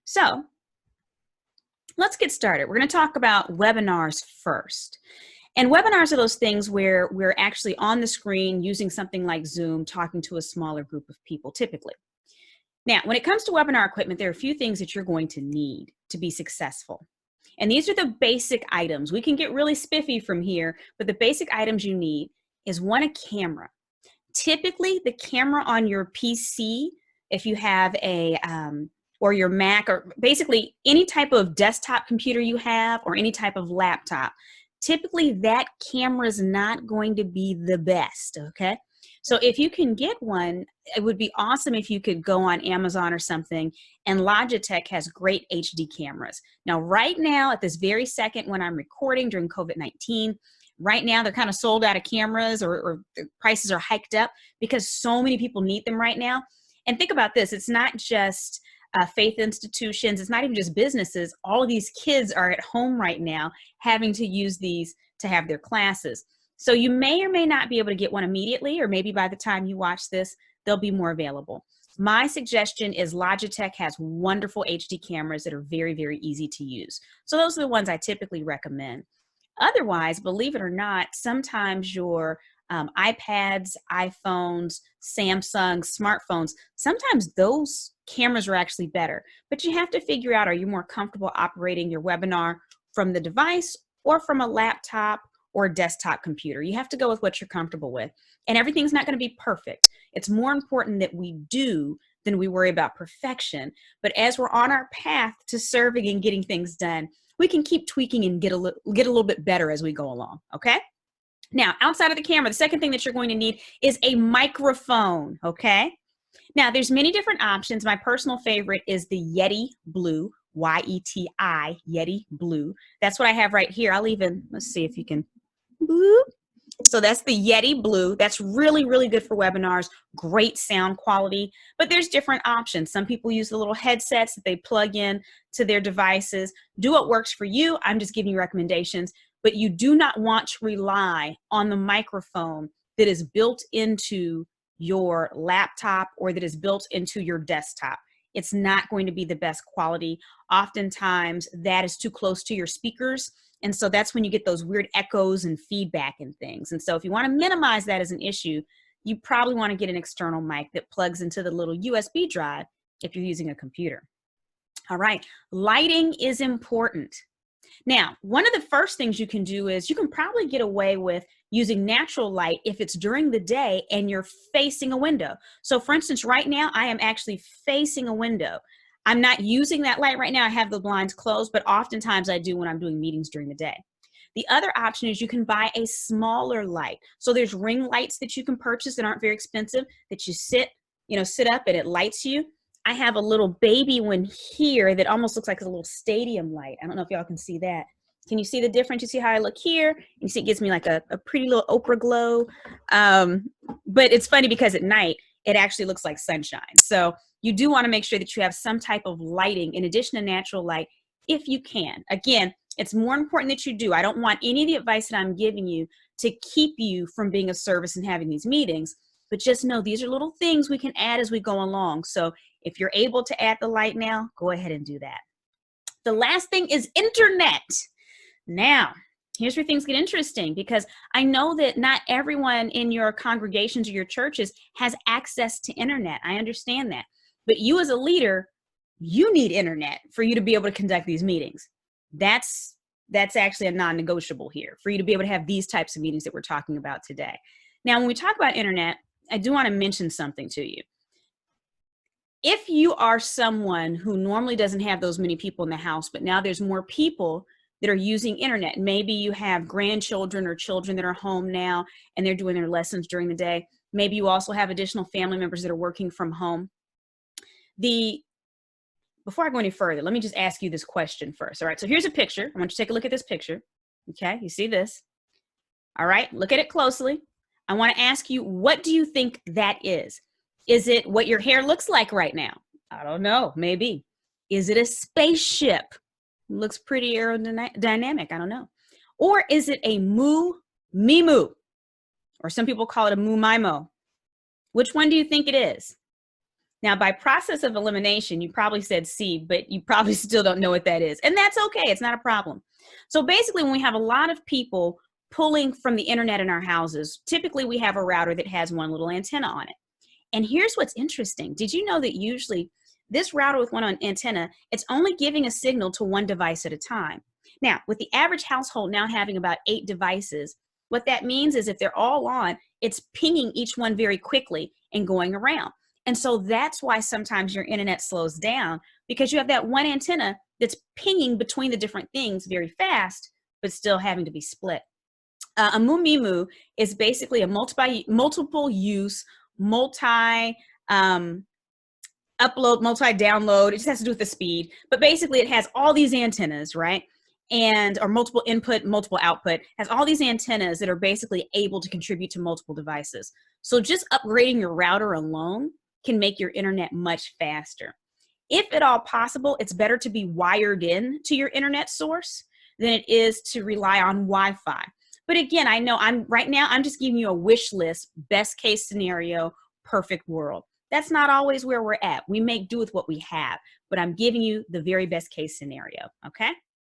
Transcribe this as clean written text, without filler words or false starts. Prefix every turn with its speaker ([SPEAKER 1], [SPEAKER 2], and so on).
[SPEAKER 1] So let's get started. We're going to talk about webinars first. And webinars are those things where we're actually on the screen using something like Zoom, talking to a smaller group of people typically. Now, when it comes to webinar equipment, there are a few things that you're going to need to be successful. And these are the basic items. We can get really spiffy from here, but the basic items you need is one, a camera. Typically, the camera on your PC, if you have a, or your Mac, or basically any type of desktop computer you have, or any type of laptop, typically that camera is not going to be the best, okay? So if you can get one, it would be awesome if you could go on Amazon or something, and Logitech has great HD cameras. Now, right now, at this very second when I'm recording during COVID-19, right now they're kind of sold out of cameras, or the prices are hiked up because so many people need them right now. And think about this, it's not just faith institutions, it's not even just businesses. All of these kids are at home right now having to use these to have their classes. So you may or may not be able to get one immediately, or maybe by the time you watch this, they'll be more available. My suggestion is Logitech has wonderful HD cameras that are very, very easy to use. So those are the ones I typically recommend. Otherwise, believe it or not, sometimes your iPads, iPhones, Samsung, smartphones, sometimes those cameras are actually better. But you have to figure out, are you more comfortable operating your webinar from the device or from a laptop or a desktop computer? You have to go with what you're comfortable with. And everything's not going to be perfect. It's more important that we do than we worry about perfection. But as we're on our path to serving and getting things done, we can keep tweaking and get a little bit better as we go along, okay? Now, outside of the camera, the second thing that you're going to need is a microphone, okay? Now, there's many different options. My personal favorite is the Yeti Blue, Y-E-T-I, Yeti Blue. That's what I have right here. I'll even, let's see if you can, boop. So that's the Yeti Blue. That's really, really good for webinars, great sound quality, but there's different options. Some people use the little headsets that they plug in to their devices. Do what works for you. I'm just giving you recommendations, but you do not want to rely on the microphone that is built into your laptop or that is built into your desktop. It's not going to be the best quality. Oftentimes that is too close to your speakers. And so that's when you get those weird echoes and feedback and things. And so if you want to minimize that as an issue, you probably want to get an external mic that plugs into the little USB drive if you're using a computer. All right, lighting is important. Now, one of the first things you can do is you can probably get away with using natural light if it's during the day and you're facing a window. So for instance, right now I am actually facing a window. I'm not using that light right now. I have the blinds closed, but oftentimes I do when I'm doing meetings during the day. The other option is you can buy a smaller light. So there's ring lights that you can purchase that aren't very expensive, that you sit up and it lights you. I have a little baby one here that almost looks like a little stadium light. I don't know if y'all can see that. Can you see the difference? You see how I look here? You see it gives me like a pretty little Oprah glow. But it's funny because at night, it actually looks like sunshine. So you do want to make sure that you have some type of lighting in addition to natural light if you can. Again, it's more important that you do. I don't want any of the advice that I'm giving you to keep you from being of service and having these meetings, but just know these are little things we can add as we go along. So if you're able to add the light now, go ahead and do that. The last thing is internet. Now, here's where things get interesting, because I know that not everyone in your congregations or your churches has access to internet. I understand that. But you as a leader, you need internet for you to be able to conduct these meetings. That's actually a non-negotiable here for you to be able to have these types of meetings that we're talking about today. Now, when we talk about internet, I do want to mention something to you. If you are someone who normally doesn't have those many people in the house, but now there's more people that are using internet, maybe you have grandchildren or children that are home now and they're doing their lessons during the day. Maybe you also have additional family members that are working from home. Before I go any further, let me just ask you this question first. All right, so here's a picture. I want you to take a look at this picture. Okay, you see this? All right, look at it closely. I want to ask you, what do you think that is? Is it what your hair looks like right now? I don't know, maybe. Is it a spaceship? Looks pretty aerodynamic, I don't know. Or is it a moo-me-moo? Or some people call it a moo-my-mo. Which one do you think it is? Now, by process of elimination, you probably said C, but you probably still don't know what that is. And that's okay. It's not a problem. So basically, when we have a lot of people pulling from the internet in our houses, typically we have a router that has one little antenna on it. And here's what's interesting. Did you know that usually this router with one antenna, it's only giving a signal to one device at a time? Now, with the average household now having about 8 devices, what that means is if they're all on, it's pinging each one very quickly and going around. And so that's why sometimes your internet slows down, because you have that one antenna that's pinging between the different things very fast, but still having to be split. A Mumimu is basically a multiple use, multi upload, multi download. It just has to do with the speed, but basically it has all these antennas, right? And or multiple input, multiple output, has all these antennas that are basically able to contribute to multiple devices. So just upgrading your router alone can make your internet much faster. If at all possible, it's better to be wired in to your internet source than it is to rely on Wi-Fi. But again, I know I'm just giving you a wish list, best case scenario, perfect world. That's not always where we're at. We make do with what we have, but I'm giving you the very best case scenario, okay?